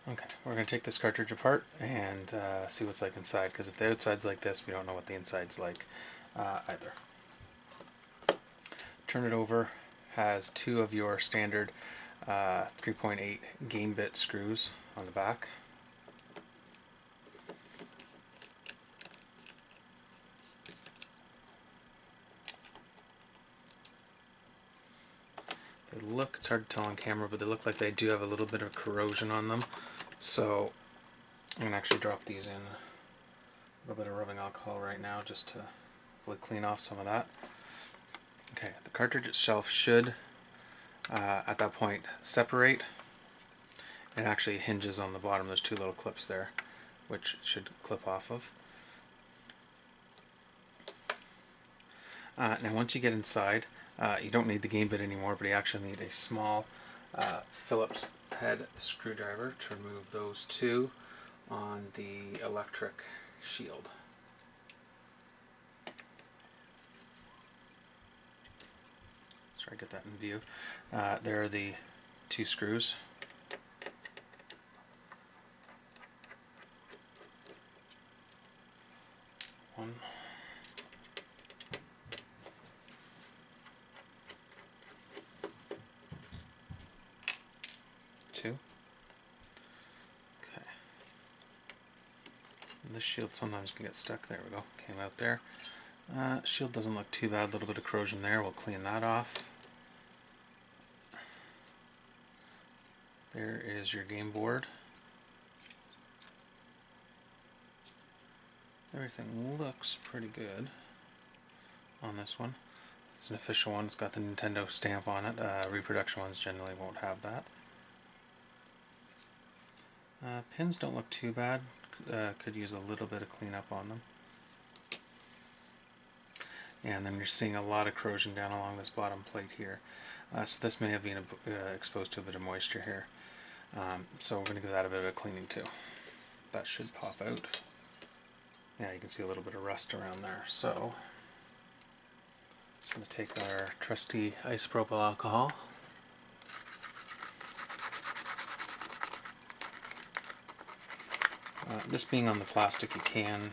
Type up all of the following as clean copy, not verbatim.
Okay, we're going to take this cartridge apart and see what's like inside, because if the outside's like this, we don't know what the inside's like either. Turn it over. Has two of your standard 3.8 game bit screws on the back. They look, it's hard to tell on camera, but they look like they do have a little bit of corrosion on them. So I'm going to actually drop these in a little bit of rubbing alcohol right now just to hopefully clean off some of that. Okay, the cartridge itself should at that point separate. It actually hinges on the bottom. There's two little clips there which it should clip off of. Now once you get inside, you don't need the game bit anymore, but you actually need a small Phillips head screwdriver to remove those two on the electric shield. Try to get that in view. There are the two screws. One. Two. Okay. And this shield sometimes can get stuck. There we go. Came out there. Shield doesn't look too bad. A little bit of corrosion there. We'll clean that off. There is your game board. Everything looks pretty good on this one. It's an official one. It's got the Nintendo stamp on it. Reproduction ones generally won't have that. Pins don't look too bad. Could use a little bit of cleanup on them. And then you're seeing a lot of corrosion down along this bottom plate here. So this may have been exposed to a bit of moisture here. So we're going to give that a bit of a cleaning too. That should pop out. Yeah, you can see a little bit of rust around there. So I'm going to take our trusty isopropyl alcohol. This being on the plastic, you can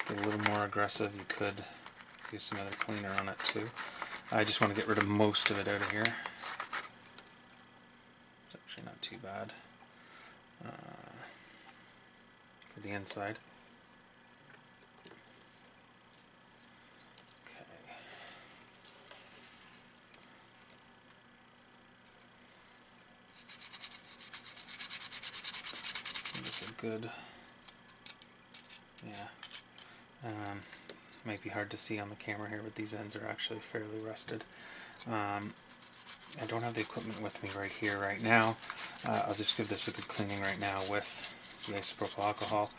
get a little more aggressive. You could use some other cleaner on it too. I just want to get rid of most of it out of here. It's actually not too bad for the inside. Okay. Give this a good, yeah. Might be hard to see on the camera here, but these ends are actually fairly rusted. I don't have the equipment with me right here, right now. I'll just give this a good cleaning right now with the isopropyl alcohol.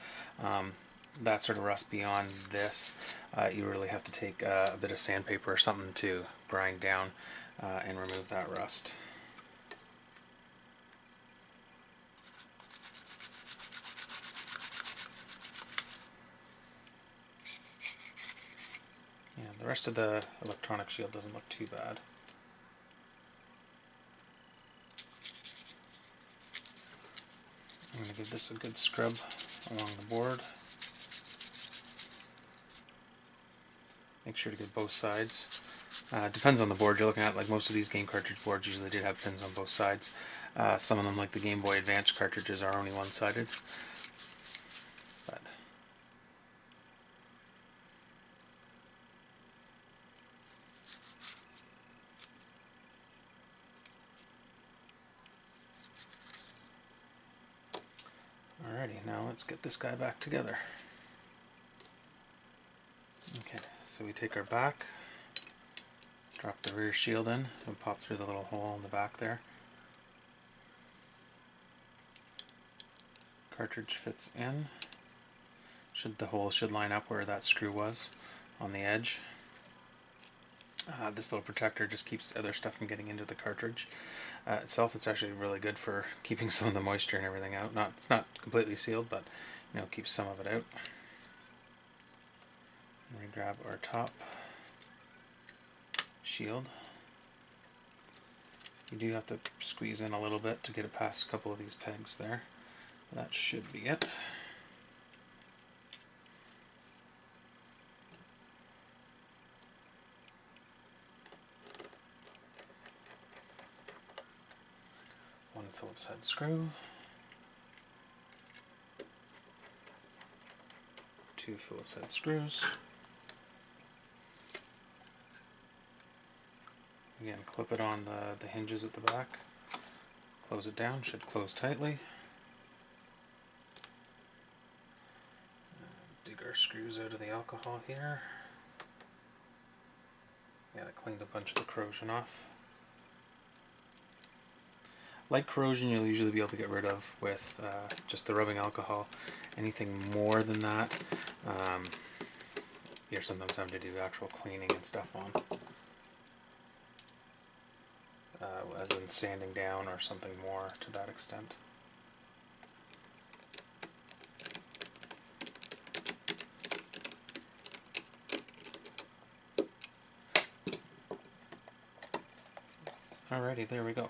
That sort of rust beyond this, you really have to take a bit of sandpaper or something to grind down and remove that rust. Yeah, the rest of the electronic shield doesn't look too bad. I'm going to give this a good scrub along the board. Make sure to get both sides. Depends on the board you're looking at. Like most of these game cartridge boards usually did have pins on both sides. Some of them, like the Game Boy Advance cartridges, are only one-sided. But alrighty, now let's get this guy back together. Okay, so we take our back, drop the rear shield in, and pop through the little hole in the back there. Cartridge fits in. The hole should line up where that screw was on the edge. This little protector just keeps other stuff from getting into the cartridge. Itself, it's actually really good for keeping some of the moisture and everything out. It's not completely sealed, but keeps some of it out. And we grab our top shield. You do have to squeeze in a little bit to get it past a couple of these pegs there. That should be it. One Phillips head screw. 2 Phillips head screws. Again, clip it on the hinges at the back. Close it down, should close tightly. Dig our screws out of the alcohol here. Yeah, that cleaned a bunch of the corrosion off. Light corrosion you'll usually be able to get rid of with just the rubbing alcohol. Anything more than that, you're sometimes having to do actual cleaning and stuff on. As in sanding down or something more to that extent. Alrighty, there we go.